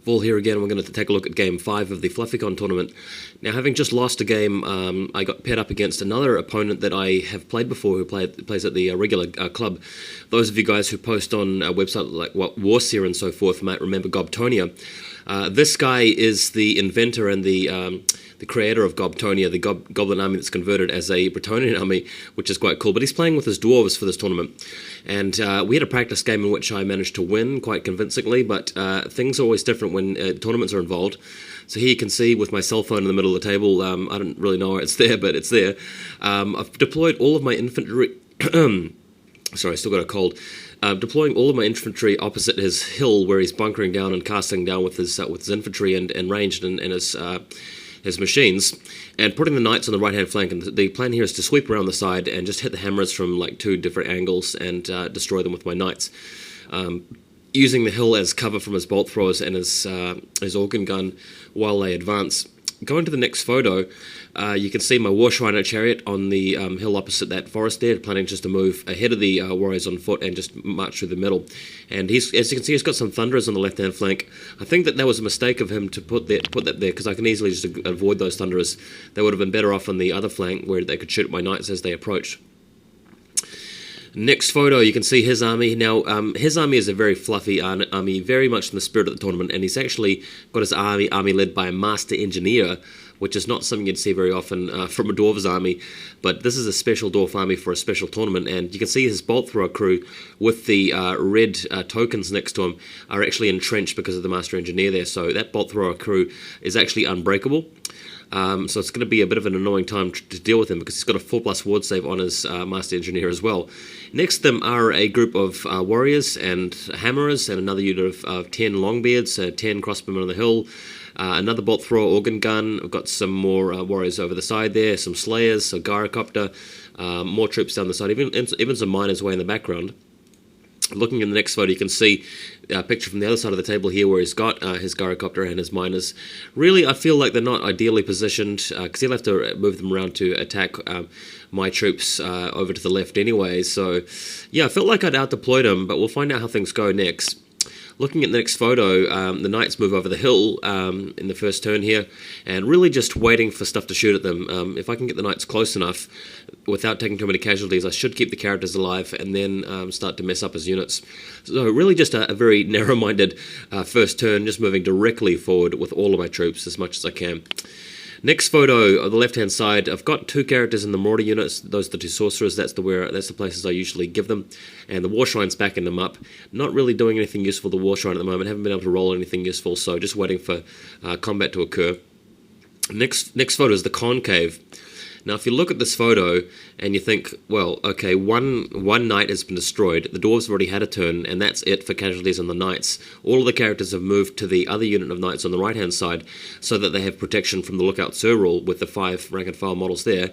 Vaul here again. We're going to take a look at Game 5 of the Fluffycon tournament. Now, having just lost a game, I got paired up against another opponent that I have played before, who plays at the regular club. Those of you guys who post on a website like Warseer and so forth might remember GOBTONNIA. This guy is the inventor and the creator of GOBTONNIA, the Goblin army that's converted as a Bretonnian army, which is quite cool. But he's playing with his Dwarves for this tournament. And we had a practice game in which I managed to win quite convincingly, but things are always different when tournaments are involved. So here you can see with my cell phone in the middle of the table, I don't really know where it's there, but it's there. I've deployed all of my infantry... Sorry, I still got a cold. Deploying all of my infantry opposite his hill, where he's bunkering down and casting down with his infantry and ranged and his machines, and putting the knights on the right-hand flank. And the plan here is to sweep around the side and just hit the hammers from like 2 different angles and destroy them with my knights. Using the hill as cover from his bolt throwers and his organ gun while they advance. Going to the next photo, you can see my War Shriner chariot on the hill opposite that forest there, planning just to move ahead of the warriors on foot and just march through the middle. And as you can see, he's got some thunderers on the left-hand flank. I think that was a mistake of him to put that there, because I can easily just avoid those thunderers. They would have been better off on the other flank, where they could shoot at my knights as they approach. Next photo, you can see his army. Now, his army is a very fluffy army, very much in the spirit of the tournament, and he's actually got his army led by a master engineer, which is not something you'd see very often from a Dwarves army, but this is a special Dwarf army for a special tournament. And you can see his bolt thrower crew with the red tokens next to him are actually entrenched because of the master engineer there, so that bolt thrower crew is actually unbreakable. So it's going to be a bit of an annoying time to deal with him, because he's got a 4+ ward save on his master engineer as well. Next to them are a group of warriors and hammerers, and another unit of 10 longbeards, 10 crossbowmen on the hill, another bolt thrower organ gun. I've got some more warriors over the side there, some slayers, a gyrocopter, more troops down the side, even some miners way in the background. Looking in the next photo, you can see a picture from the other side of the table here, where he's got his gyrocopter and his miners. Really, I feel like they're not ideally positioned, because he'll have to move them around to attack my troops over to the left anyway. So, yeah, I felt like I'd out-deployed them, but we'll find out how things go next. Looking at the next photo, the knights move over the hill in the first turn here, and really just waiting for stuff to shoot at them. If I can get the knights close enough without taking too many casualties, I should keep the characters alive and then start to mess up his units. So really just a very narrow-minded first turn, just moving directly forward with all of my troops as much as I can. Next photo, on the left-hand side, I've got 2 characters in the Marauder units. Those are the 2 sorcerers. That's the places I usually give them. And the War Shrine's backing them up. Not really doing anything useful with the War Shrine at the moment. Haven't been able to roll anything useful, so just waiting for combat to occur. Next photo is the Concave. Now, if you look at this photo and you think, well, okay, one knight has been destroyed, the Dwarves have already had a turn, and that's it for casualties on the knights. All of the characters have moved to the other unit of knights on the right-hand side, so that they have protection from the Lookout Sir rule with the 5 rank-and-file models there.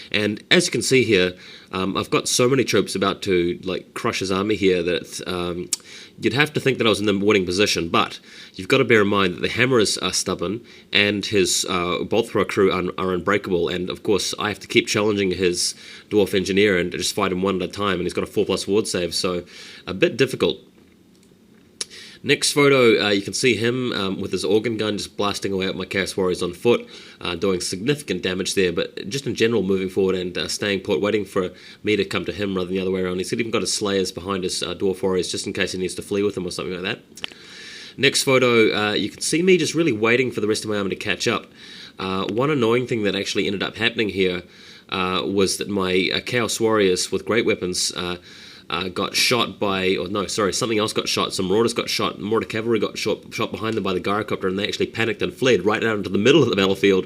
And as you can see here, I've got so many troops about to crush his army here that you'd have to think that I was in the winning position, but you've got to bear in mind that the hammerers are stubborn and his bolt thrower crew are unbreakable, and of course I have to keep challenging his dwarf engineer and just fight him one at a time, and he's got a 4+ ward save, so a bit difficult. Next photo, you can see him with his organ gun just blasting away at my Chaos Warriors on foot, doing significant damage there, but just in general moving forward and staying put, waiting for me to come to him rather than the other way around. He's even got his Slayers behind his Dwarf Warriors just in case he needs to flee with them or something like that. Next photo, you can see me just really waiting for the rest of my army to catch up. One annoying thing that actually ended up happening here was that my Chaos Warriors with great weapons got shot by, something else got shot. Some Marauders got shot. Marauder cavalry got shot behind them by the gyrocopter, and they actually panicked and fled right out into the middle of the battlefield,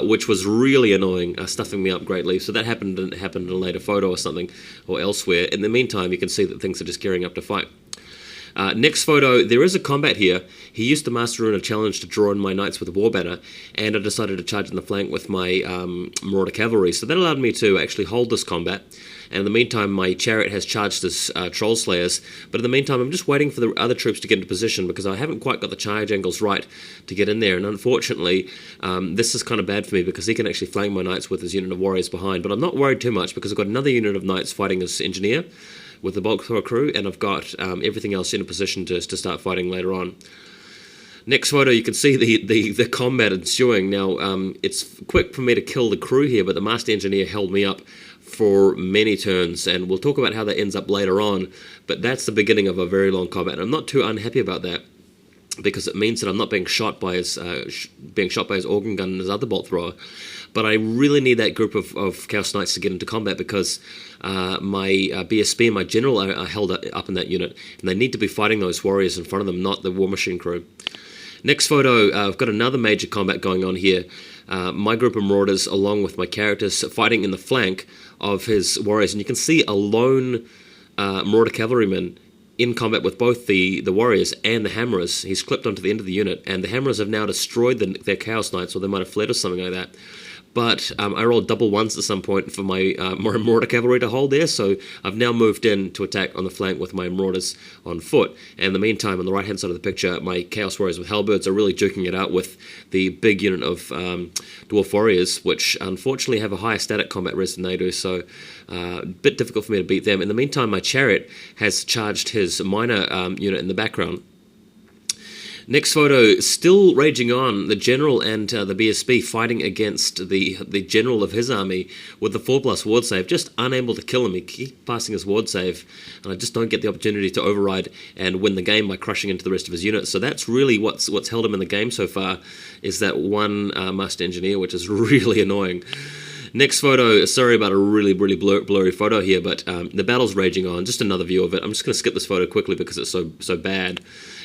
which was really annoying, stuffing me up greatly. So that happened in a later photo or something, or elsewhere. In the meantime, you can see that things are just gearing up to fight. Next photo, there is a combat here. He used the Master Rune challenge to draw in my knights with a war banner, and I decided to charge in the flank with my Marauder cavalry. So that allowed me to actually hold this combat. And in the meantime, my chariot has charged his troll slayers. But in the meantime, I'm just waiting for the other troops to get into position, because I haven't quite got the charge angles right to get in there. And unfortunately, this is kind of bad for me, because he can actually flank my knights with his unit of warriors behind. But I'm not worried too much, because I've got another unit of knights fighting his engineer with the bulk thrower crew, and I've got everything else in a position to start fighting later on. Next photo, you can see the combat ensuing. Now, it's quick for me to kill the crew here, but the Master Engineer held me up for many turns, and we'll talk about how that ends up later on, but that's the beginning of a very long combat, and I'm not too unhappy about that, because it means that I'm not being shot by his organ gun and his other bolt thrower. But I really need that group of Chaos Knights to get into combat, because my BSB and my general are held up in that unit, and they need to be fighting those warriors in front of them, not the War Machine crew. Next photo, I've got another major combat going on here. My group of Marauders, along with my characters, fighting in the flank of his warriors, and you can see a lone Marauder cavalryman in combat with both the warriors and the hammerers. He's clipped onto the end of the unit, and the hammerers have now destroyed their Chaos Knights, or they might have fled or something like that. But I rolled double ones at some point for my Marauder cavalry to hold there, so I've now moved in to attack on the flank with my Marauders on foot. And in the meantime, on the right-hand side of the picture, my Chaos Warriors with Halberds are really duking it out with the big unit of Dwarf Warriors, which unfortunately have a higher static combat res than they do, so a bit difficult for me to beat them. In the meantime, my Chariot has charged his Miner unit in the background. Next photo, still raging on, the General and the BSB fighting against the General of his army with the 4+ ward save, just unable to kill him. He keeps passing his ward save, and I just don't get the opportunity to override and win the game by crushing into the rest of his units. So that's really what's held him in the game so far, is that one Master Engineer, which is really annoying. Next photo, sorry about a really blurry photo here, but the battle's raging on. Just another view of it. I'm just going to skip this photo quickly because it's so bad.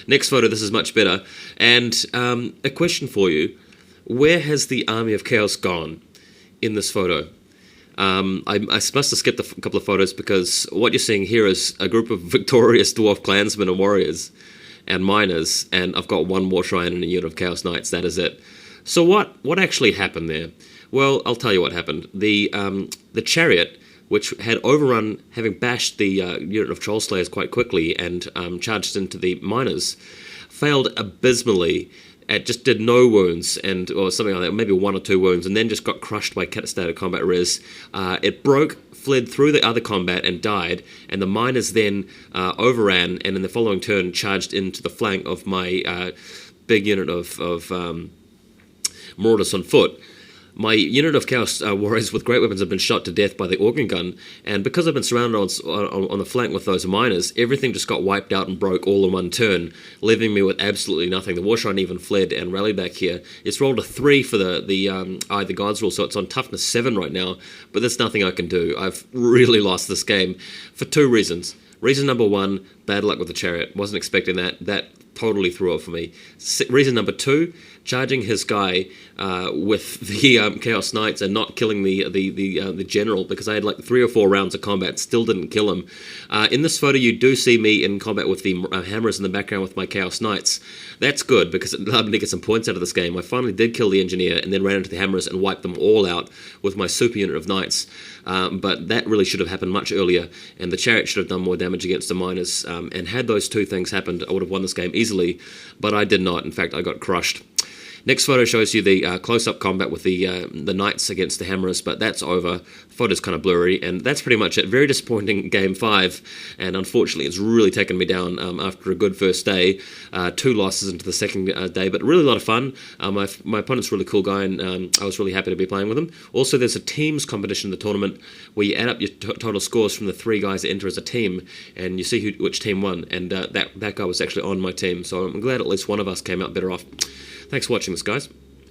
Next photo, this is much better. And a question for you. Where has the army of chaos gone in this photo? I must have skipped a couple of photos, because what you're seeing here is a group of victorious dwarf clansmen and warriors and miners, and I've got one war shrine and a unit of Chaos Knights. That is it. So what actually happened there? Well, I'll tell you what happened. The Chariot, which had overrun, having bashed the unit of Troll Slayers quite quickly and charged into the miners, failed abysmally. It just did no wounds, or something like that, maybe 1 or 2 wounds, and then just got crushed by catastatic combat res. It fled through the other combat and died, and the miners then overran, and in the following turn charged into the flank of my big unit of Marauders on foot. My unit of Chaos Warriors with great weapons have been shot to death by the organ gun, and because I've been surrounded on the flank with those miners, everything just got wiped out and broke all in one turn, leaving me with absolutely nothing. The War Shrine even fled and rallied back here. It's rolled a 3 for the Eye of the Gods rule, so it's on toughness 7 right now, but there's nothing I can do. I've really lost this game for 2 reasons. Reason number 1, bad luck with the Chariot. Wasn't expecting that. That totally threw off for me. Reason number 2, charging his guy with the Chaos Knights and not killing the General, because I had like 3 or 4 rounds of combat, still didn't kill him. In this photo, you do see me in combat with the hammers in the background with my Chaos Knights. That's good, because it allowed me to get some points out of this game. I finally did kill the Engineer and then ran into the hammers and wiped them all out with my super unit of Knights. But that really should have happened much earlier, and the Chariot should have done more damage against the miners. And had those 2 things happened, I would have won this game easily, but I did not. In fact, I got crushed. Next photo shows you the close-up combat with the Knights against the Hammerers, but that's over. The photo's kind of blurry, and that's pretty much it. Very disappointing Game 5, and unfortunately it's really taken me down after a good first day. 2 losses into the second day, but really a lot of fun. My opponent's a really cool guy, and I was really happy to be playing with him. Also, there's a teams competition in the tournament where you add up your total scores from the 3 guys that enter as a team, and you see which team won, and that guy was actually on my team, so I'm glad at least one of us came out better off. Thanks for watching this, guys.